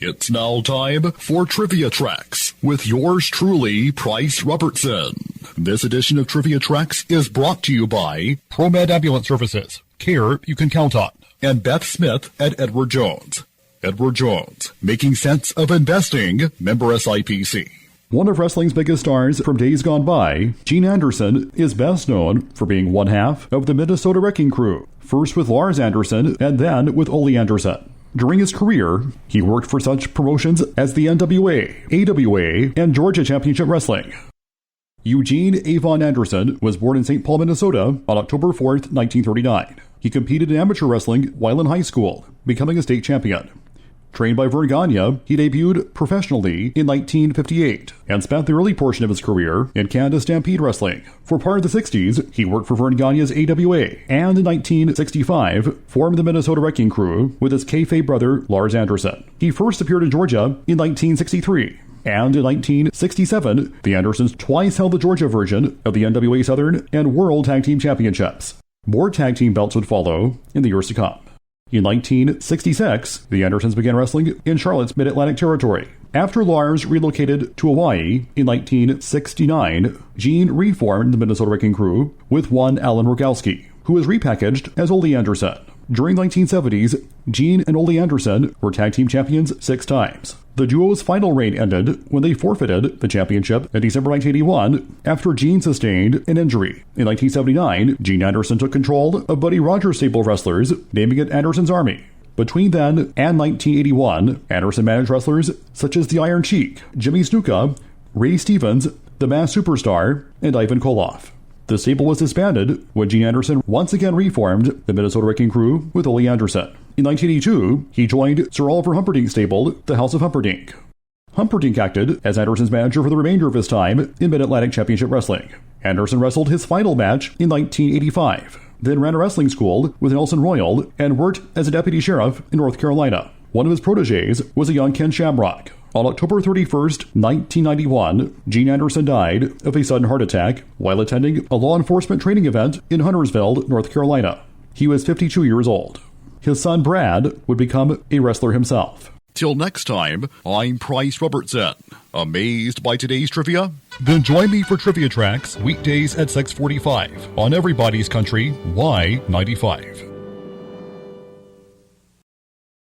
It's now time for Trivia Tracks with yours truly, Price Robertson. This edition of Trivia Tracks is brought to you by ProMed Ambulance Services, care you can count on, and Beth Smith at Edward Jones. Edward Jones, making sense of investing, member SIPC. One of wrestling's biggest stars from days gone by, Gene Anderson is best known for being one half of the Minnesota Wrecking Crew, first with Lars Anderson and then with Ole Anderson. During his career, he worked for such promotions as the NWA, AWA, and Georgia Championship Wrestling. Eugene Avon Anderson was born in St. Paul, Minnesota on October 4, 1939. He competed in amateur wrestling while in high school, becoming a state champion. Trained by Vern Gagne, he debuted professionally in 1958 and spent the early portion of his career in Canada Stampede Wrestling. For part of the 60s, he worked for Vern Gagne's AWA and in 1965 formed the Minnesota Wrecking Crew with his kayfabe brother Lars Anderson. He first appeared in Georgia in 1963. And in 1967, the Andersons twice held the Georgia version of the NWA Southern and World Tag Team Championships. More tag team belts would follow in the years to come. In 1966, the Andersons began wrestling in Charlotte's Mid-Atlantic Territory. After Lars relocated to Hawaii in 1969, Gene reformed the Minnesota Wrecking Crew with one Alan Rogowski, who was repackaged as Ole Anderson. During the 1970s, Gene and Ole Anderson were tag team champions 6 times. The duo's final reign ended when they forfeited the championship in December 1981 after Gene sustained an injury. In 1979, Gene Anderson took control of Buddy Rogers' stable of wrestlers, naming it Anderson's Army. Between then and 1981, Anderson managed wrestlers such as the Iron Sheik, Jimmy Snuka, Ray Stevens, the Masked Superstar, and Ivan Koloff. The stable was disbanded when Gene Anderson once again reformed the Minnesota Wrecking Crew with Ole Anderson. In 1982, he joined Sir Oliver Humperdinck's stable, the House of Humperdinck. Humperdinck acted as Anderson's manager for the remainder of his time in Mid-Atlantic Championship Wrestling. Anderson wrestled his final match in 1985, then ran a wrestling school with Nelson Royal and worked as a deputy sheriff in North Carolina. One of his proteges was a young Ken Shamrock. On October 31st, 1991, Gene Anderson died of a sudden heart attack while attending a law enforcement training event in Huntersville, North Carolina. He was 52 years old. His son Brad would become a wrestler himself. Till next time, I'm Price Robertson. Amazed by today's trivia? Then join me for Trivia Tracks weekdays at 6:45 on Everybody's Country Y95.